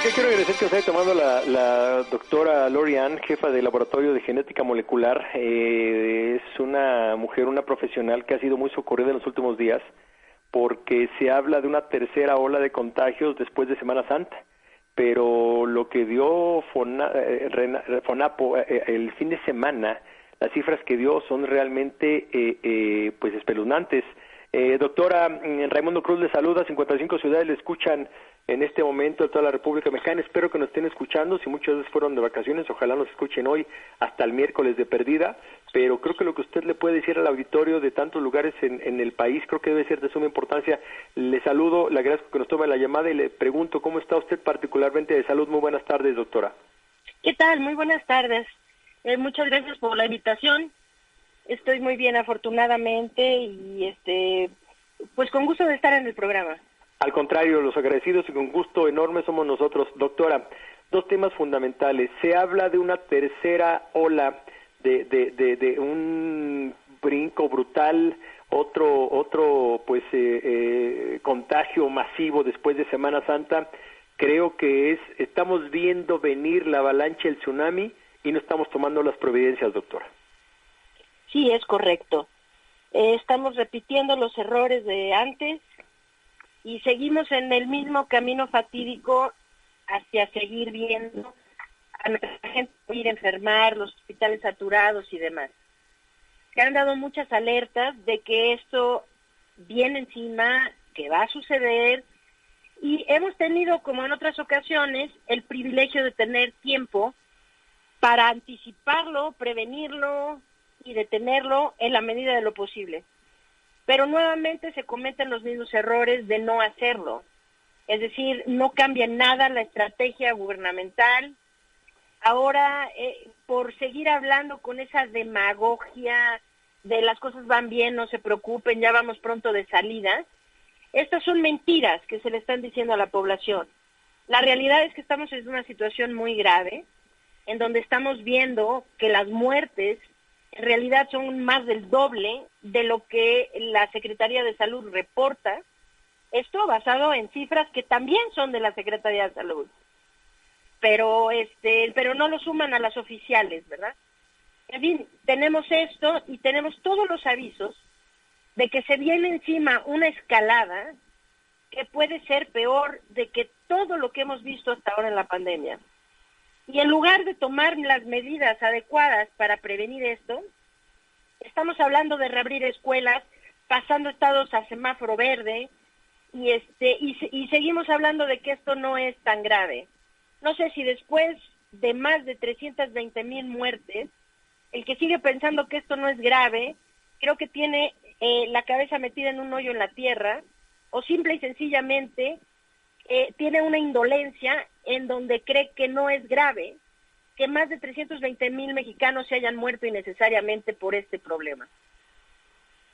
Oye, quiero agradecer que nos haya tomado la doctora Lorian, jefa del Laboratorio de Genética Molecular. Es una mujer, una profesional que ha sido muy socorrida en los últimos días porque se habla de una tercera ola de contagios después de Semana Santa. Pero lo que dio Fonapo el fin de semana, las cifras que dio son realmente pues espeluznantes. Doctora, Raimundo Cruz le saluda, 55 ciudades le escuchan en este momento de toda la República Mexicana. Espero que nos estén escuchando, si muchas veces fueron de vacaciones, ojalá nos escuchen hoy hasta el miércoles de perdida, pero creo que lo que usted le puede decir al auditorio de tantos lugares en el país, creo que debe ser de suma importancia. Le saludo, le agradezco que nos tome la llamada y le pregunto cómo está usted particularmente de salud. Muy buenas tardes, doctora. ¿Qué tal? Muy buenas tardes. Muchas gracias por la invitación. Estoy muy bien, afortunadamente, y pues con gusto de estar en el programa. Al contrario, los agradecidos y con gusto enorme somos nosotros. Doctora, dos temas fundamentales. Se habla de una tercera ola, de un brinco brutal, otro pues contagio masivo después de Semana Santa. Creo que estamos viendo venir la avalancha, el tsunami, y no estamos tomando las providencias, doctora. Sí, es correcto. Estamos repitiendo los errores de antes y seguimos en el mismo camino fatídico hacia seguir viendo a nuestra gente ir a enfermar, los hospitales saturados y demás. Se han dado muchas alertas de que esto viene encima, que va a suceder, y hemos tenido, como en otras ocasiones, el privilegio de tener tiempo para anticiparlo, prevenirlo y detenerlo en la medida de lo posible. Pero nuevamente se cometen los mismos errores de no hacerlo. Es decir, no cambia nada la estrategia gubernamental. Ahora, por seguir hablando con esa demagogia de las cosas van bien, no se preocupen, ya vamos pronto de salida, estas son mentiras que se le están diciendo a la población. La realidad es que estamos en una situación muy grave, en donde estamos viendo que las muertes en realidad son más del doble de lo que la Secretaría de Salud reporta, esto basado en cifras que también son de la Secretaría de Salud, pero no lo suman a las oficiales, ¿verdad? En fin, tenemos esto y tenemos todos los avisos de que se viene encima una escalada que puede ser peor de que todo lo que hemos visto hasta ahora en la pandemia. Y en lugar de tomar las medidas adecuadas para prevenir esto, estamos hablando de reabrir escuelas, pasando estados a semáforo verde, y seguimos hablando de que esto no es tan grave. No sé si después de más de 320,000 muertes, el que sigue pensando que esto no es grave, creo que tiene la cabeza metida en un hoyo en la tierra, o simple y sencillamente tiene una indolencia en donde cree que no es grave que más de 320,000 mexicanos se hayan muerto innecesariamente por este problema.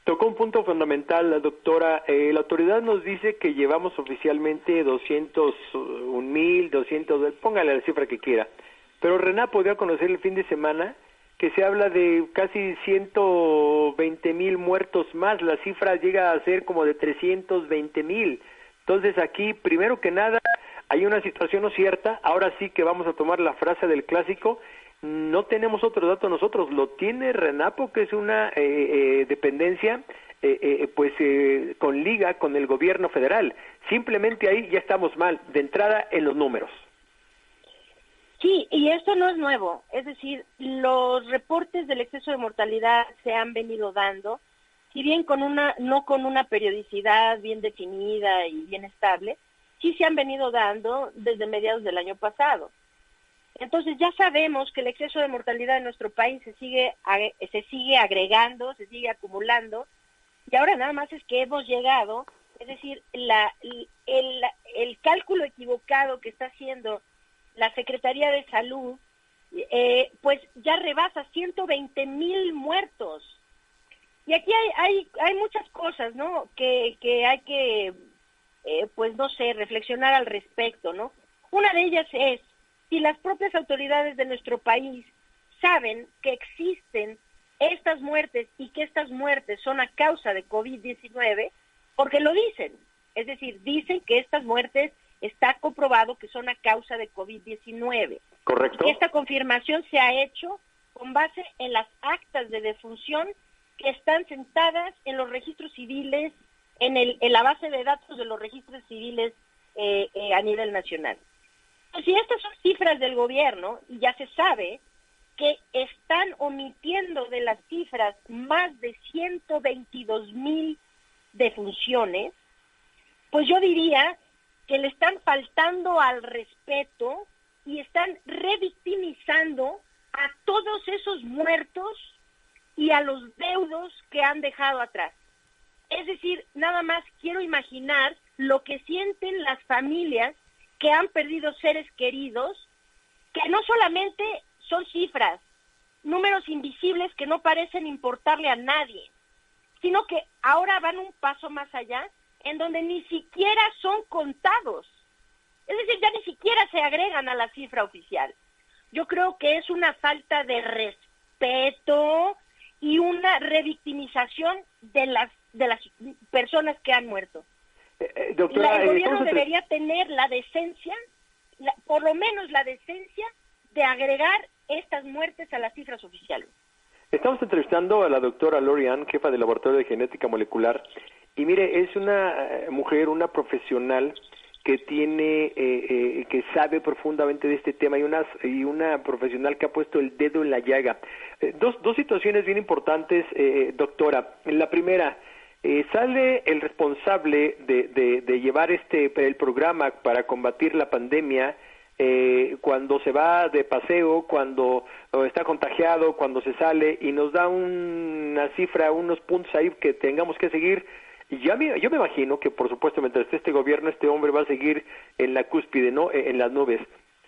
Tocó un punto fundamental, la doctora. La autoridad nos dice que llevamos oficialmente 201,000, 200, póngale la cifra que quiera. Pero Rená podía conocer el fin de semana que se habla de casi 120,000 muertos más. La cifra llega a ser como de 320,000. Entonces aquí, primero que nada, hay una situación no cierta. Ahora sí que vamos a tomar la frase del clásico. No tenemos otro dato nosotros, lo tiene RENAPO, que es una dependencia con liga con el gobierno federal. Simplemente ahí ya estamos mal, de entrada en los números. Sí, y esto no es nuevo, es decir, los reportes del exceso de mortalidad se han venido dando, si bien no con una periodicidad bien definida y bien estable, sí se han venido dando desde mediados del año pasado. Entonces ya sabemos que el exceso de mortalidad en nuestro país se sigue agregando, se sigue acumulando, y ahora nada más es que hemos llegado, es decir, el cálculo equivocado que está haciendo la Secretaría de Salud, pues ya rebasa 120,000 muertos. Y aquí hay muchas cosas, ¿no?, que hay que, pues no sé, reflexionar al respecto, ¿no? Una de ellas es, si las propias autoridades de nuestro país saben que existen estas muertes y que estas muertes son a causa de COVID-19, porque lo dicen. Es decir, dicen que estas muertes está comprobado que son a causa de COVID-19. Correcto. Y esta confirmación se ha hecho con base en las actas de defunción que están sentadas en los registros civiles, en la base de datos de los registros civiles a nivel nacional. Si estas son cifras del gobierno, y ya se sabe que están omitiendo de las cifras más de 122,000 defunciones, pues yo diría que le están faltando al respeto y están revictimizando a todos esos muertos y a los deudos que han dejado atrás. Es decir, nada más quiero imaginar lo que sienten las familias que han perdido seres queridos, que no solamente son cifras, números invisibles que no parecen importarle a nadie, sino que ahora van un paso más allá, en donde ni siquiera son contados. Es decir, ya ni siquiera se agregan a la cifra oficial. Yo creo que es una falta de respeto y una revictimización de las personas que han muerto. Doctora, el gobierno debería tener la decencia, por lo menos la decencia, de agregar estas muertes a las cifras oficiales. Estamos entrevistando a la doctora Lori Ann, jefa del Laboratorio de Genética Molecular, y mire, es una mujer, una profesional que tiene, que sabe profundamente de este tema, y una profesional que ha puesto el dedo en la llaga. Dos situaciones bien importantes, doctora. La primera, sale el responsable de llevar el programa para combatir la pandemia, cuando se va de paseo, cuando está contagiado, cuando se sale, y nos da una cifra, unos puntos ahí que tengamos que seguir. Y yo me imagino que, por supuesto, mientras esté este gobierno, este hombre va a seguir en la cúspide, ¿no? En las nubes.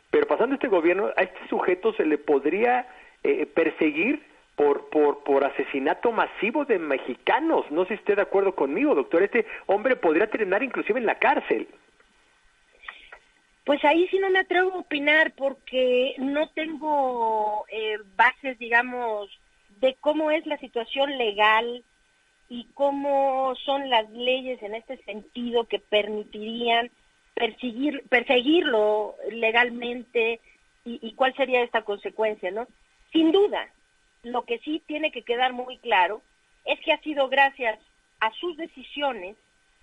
Pero pasando este gobierno, a este sujeto se le podría perseguir por asesinato masivo de mexicanos. No sé si esté de acuerdo conmigo, doctor. Este hombre podría terminar inclusive en la cárcel. Pues ahí sí no me atrevo a opinar porque no tengo bases, digamos, de cómo es la situación legal y cómo son las leyes en este sentido que permitirían perseguirlo legalmente y cuál sería esta consecuencia, ¿no? Sin duda, lo que sí tiene que quedar muy claro es que ha sido gracias a sus decisiones,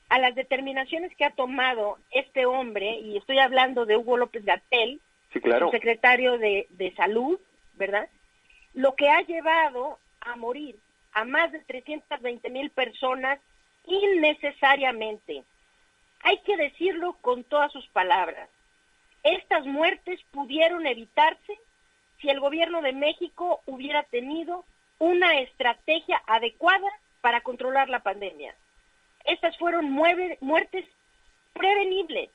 a las determinaciones que ha tomado este hombre, y estoy hablando de Hugo López-Gatell, sí, claro, secretario de Salud, ¿verdad? Lo que ha llevado a morir a más de 320,000 personas innecesariamente. Hay que decirlo con todas sus palabras. Estas muertes pudieron evitarse si el gobierno de México hubiera tenido una estrategia adecuada para controlar la pandemia. Estas fueron muertes prevenibles.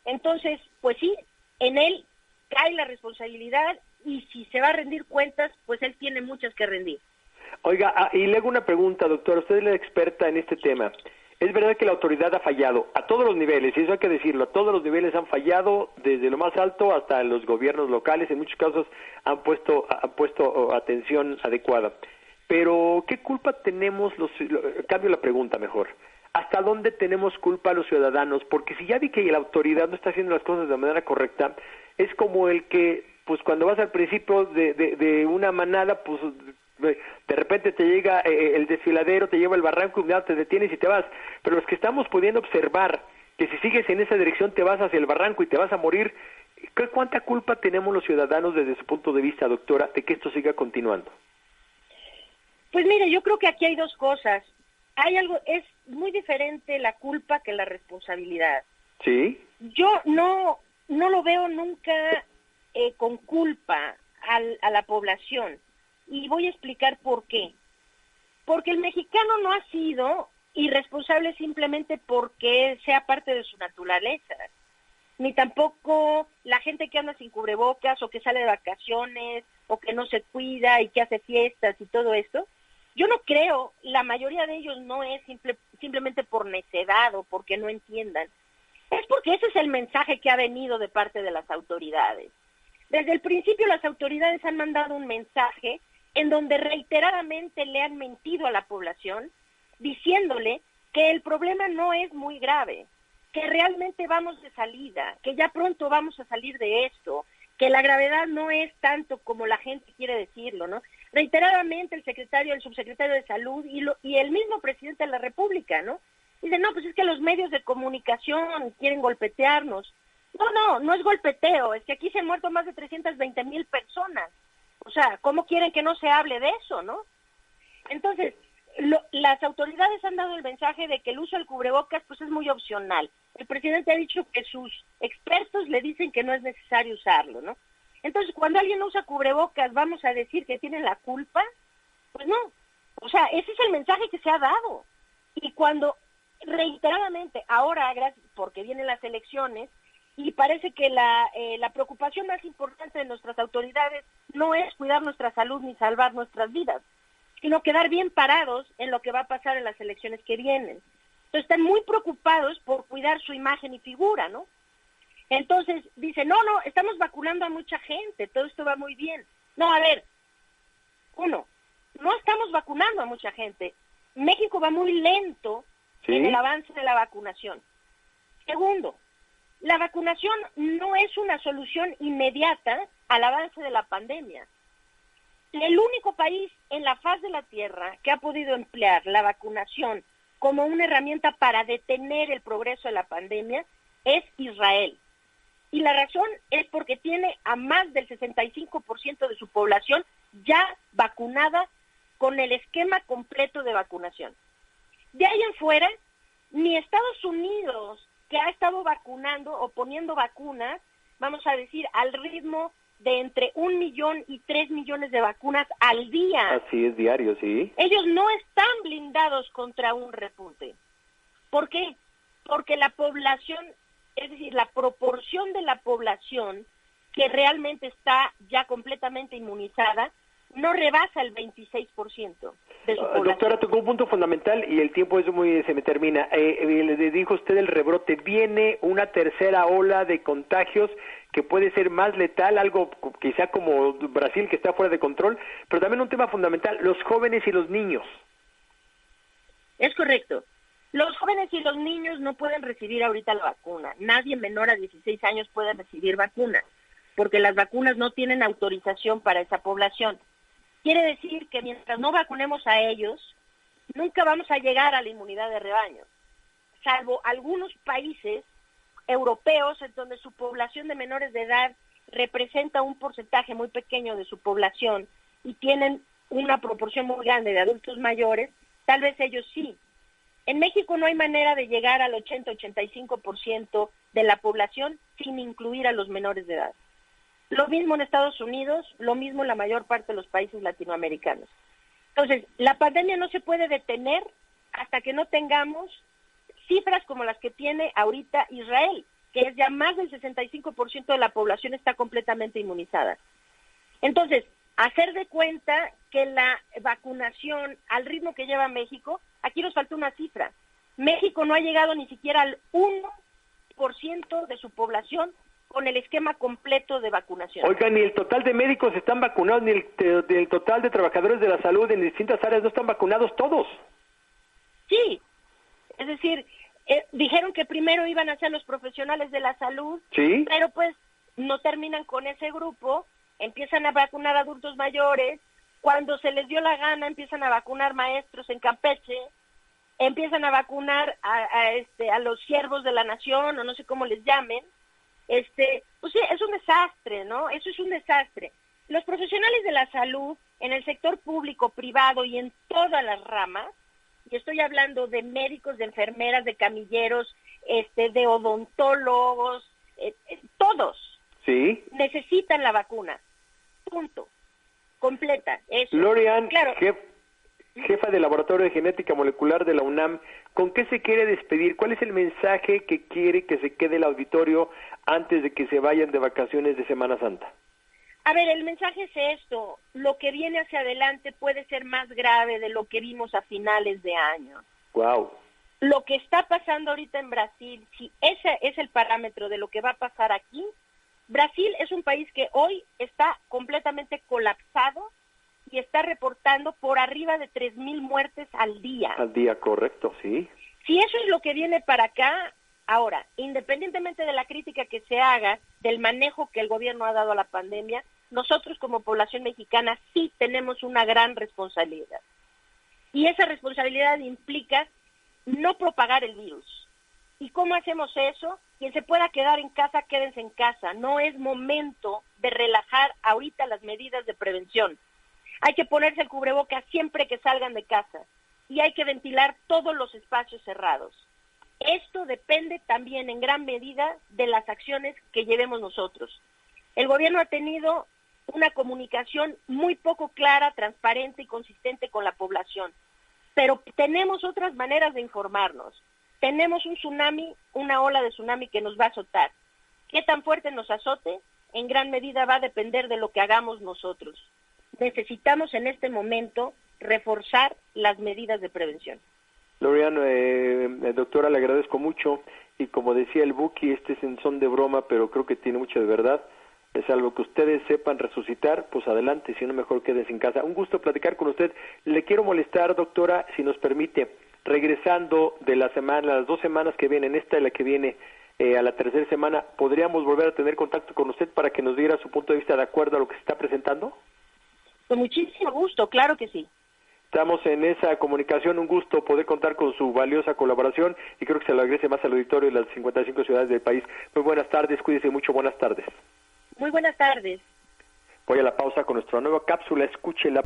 Entonces, pues sí, en él cae la responsabilidad y si se va a rendir cuentas, pues él tiene muchas que rendir. Oiga, y le hago una pregunta, doctora. Usted es la experta en este tema. Es verdad que la autoridad ha fallado a todos los niveles, y eso hay que decirlo, a todos los niveles han fallado, desde lo más alto hasta los gobiernos locales, en muchos casos han puesto atención adecuada. Pero, ¿qué culpa tenemos cambio la pregunta mejor? ¿Hasta dónde tenemos culpa los ciudadanos? Porque si ya vi que la autoridad no está haciendo las cosas de manera correcta, es como el que, pues cuando vas al principio de una manada, pues de repente te llega el desfiladero, te lleva el barranco y ya te detienes y te vas. Pero los que estamos pudiendo observar que si sigues en esa dirección te vas hacia el barranco y te vas a morir, ¿cuánta culpa tenemos los ciudadanos desde su punto de vista, doctora, de que esto siga continuando? Pues mire, yo creo que aquí hay dos cosas. Es muy diferente la culpa que la responsabilidad. Sí. Yo no lo veo nunca con culpa a la población. Y voy a explicar por qué. Porque el mexicano no ha sido irresponsable simplemente porque sea parte de su naturaleza. Ni tampoco la gente que anda sin cubrebocas o que sale de vacaciones o que no se cuida y que hace fiestas y todo esto. Yo no creo, la mayoría de ellos no es simplemente por necedad o porque no entiendan. Es porque ese es el mensaje que ha venido de parte de las autoridades. Desde el principio las autoridades han mandado un mensaje en donde reiteradamente le han mentido a la población, diciéndole que el problema no es muy grave, que realmente vamos de salida, que ya pronto vamos a salir de esto, que la gravedad no es tanto como la gente quiere decirlo, ¿no? Reiteradamente el subsecretario de Salud y el mismo presidente de la República, ¿no? Dice, no, pues es que los medios de comunicación quieren golpetearnos. No es golpeteo, es que aquí se han muerto más de 320,000 personas. O sea, ¿cómo quieren que no se hable de eso, no? Entonces, las autoridades han dado el mensaje de que el uso del cubrebocas pues es muy opcional. El presidente ha dicho que sus expertos le dicen que no es necesario usarlo, ¿no? Entonces, cuando alguien no usa cubrebocas, ¿vamos a decir que tienen la culpa? Pues no. O sea, ese es el mensaje que se ha dado. Y cuando reiteradamente, ahora, porque vienen las elecciones, y parece que la preocupación más importante de nuestras autoridades no es cuidar nuestra salud ni salvar nuestras vidas, sino quedar bien parados en lo que va a pasar en las elecciones que vienen. Entonces están muy preocupados por cuidar su imagen y figura, ¿no? Entonces dicen, no, estamos vacunando a mucha gente, todo esto va muy bien. No, a ver, no estamos vacunando a mucha gente. México va muy lento en el avance de la vacunación. Segundo, la vacunación no es una solución inmediata al avance de la pandemia. El único país en la faz de la Tierra que ha podido emplear la vacunación como una herramienta para detener el progreso de la pandemia es Israel. Y la razón es porque tiene a más del 65% de su población ya vacunada con el esquema completo de vacunación. De ahí en fuera, ni Estados Unidos, que ha estado vacunando o poniendo vacunas, vamos a decir, al ritmo de entre 1 millón y 3 millones de vacunas al día. Así es, diario, sí. Ellos no están blindados contra un repunte. ¿Por qué? Porque la población, es decir, la proporción de la población que realmente está ya completamente inmunizada, no rebasa el 26% de su población. Doctora, tocó un punto fundamental y el tiempo se me termina. Le dijo usted el rebrote. Viene una tercera ola de contagios que puede ser más letal, algo quizá como Brasil que está fuera de control, pero también un tema fundamental, los jóvenes y los niños. Es correcto. Los jóvenes y los niños no pueden recibir ahorita la vacuna. Nadie menor a 16 años puede recibir vacuna, porque las vacunas no tienen autorización para esa población. Quiere decir que mientras no vacunemos a ellos, nunca vamos a llegar a la inmunidad de rebaño, salvo algunos países europeos en donde su población de menores de edad representa un porcentaje muy pequeño de su población y tienen una proporción muy grande de adultos mayores, tal vez ellos sí. En México no hay manera de llegar al 80-85% de la población sin incluir a los menores de edad. Lo mismo en Estados Unidos, lo mismo en la mayor parte de los países latinoamericanos. Entonces, la pandemia no se puede detener hasta que no tengamos cifras como las que tiene ahorita Israel, que es ya más del 65% de la población está completamente inmunizada. Entonces, hacer de cuenta que la vacunación al ritmo que lleva México, aquí nos falta una cifra. México no ha llegado ni siquiera al 1% de su población con el esquema completo de vacunación. Oiga, ni el total de médicos están vacunados, ni el total de trabajadores de la salud en distintas áreas no están vacunados todos. Sí, es decir, dijeron que primero iban a ser los profesionales de la salud, ¿sí? Pero pues no terminan con ese grupo, empiezan a vacunar adultos mayores, cuando se les dio la gana empiezan a vacunar maestros en Campeche, empiezan a vacunar a los siervos de la nación, o no sé cómo les llamen. Pues sí, es un desastre, ¿no? Eso es un desastre. Los profesionales de la salud en el sector público, privado y en todas las ramas, y estoy hablando de médicos, de enfermeras, de camilleros, de odontólogos, todos sí necesitan la vacuna. Punto. Completa. Eso. Lori-Ann, claro. Jefa del Laboratorio de Genética Molecular de la UNAM, ¿con qué se quiere despedir? ¿Cuál es el mensaje que quiere que se quede el auditorio antes de que se vayan de vacaciones de Semana Santa? A ver, el mensaje es esto: lo que viene hacia adelante puede ser más grave de lo que vimos a finales de año. Wow. Lo que está pasando ahorita en Brasil, si ese es el parámetro de lo que va a pasar aquí, Brasil es un país que hoy está completamente colapsado y está reportando por arriba de 3,000 muertes al día. Al día, correcto, sí. Si eso es lo que viene para acá, Ahora, independientemente de la crítica que se haga del manejo que el gobierno ha dado a la pandemia, nosotros como población mexicana sí tenemos una gran responsabilidad. Y esa responsabilidad implica no propagar el virus. ¿Y cómo hacemos eso? Quien se pueda quedar en casa, quédense en casa. No es momento de relajar ahorita las medidas de prevención. Hay que ponerse el cubrebocas siempre que salgan de casa y hay que ventilar todos los espacios cerrados. Esto depende también en gran medida de las acciones que llevemos nosotros. El gobierno ha tenido una comunicación muy poco clara, transparente y consistente con la población, pero tenemos otras maneras de informarnos. Tenemos un tsunami, una ola de tsunami que nos va a azotar. ¿Qué tan fuerte nos azote? En gran medida va a depender de lo que hagamos nosotros. Necesitamos en este momento reforzar las medidas de prevención. Lorian, doctora, le agradezco mucho y como decía el Buki, este es en son de broma, pero creo que tiene mucho de verdad. Es algo que ustedes sepan resucitar, pues adelante, si no mejor quédense en casa. Un gusto platicar con usted. Le quiero molestar, doctora, si nos permite, regresando de la semana, las 2 semanas que vienen, esta y la que viene, a la tercera semana, ¿podríamos volver a tener contacto con usted para que nos diera su punto de vista de acuerdo a lo que se está presentando? Con muchísimo gusto, claro que sí. Estamos en esa comunicación, un gusto poder contar con su valiosa colaboración y creo que se lo agradece más al auditorio de las 55 ciudades del país. Muy buenas tardes, cuídese mucho, buenas tardes. Muy buenas tardes. Voy a la pausa con nuestra nueva cápsula, escuche la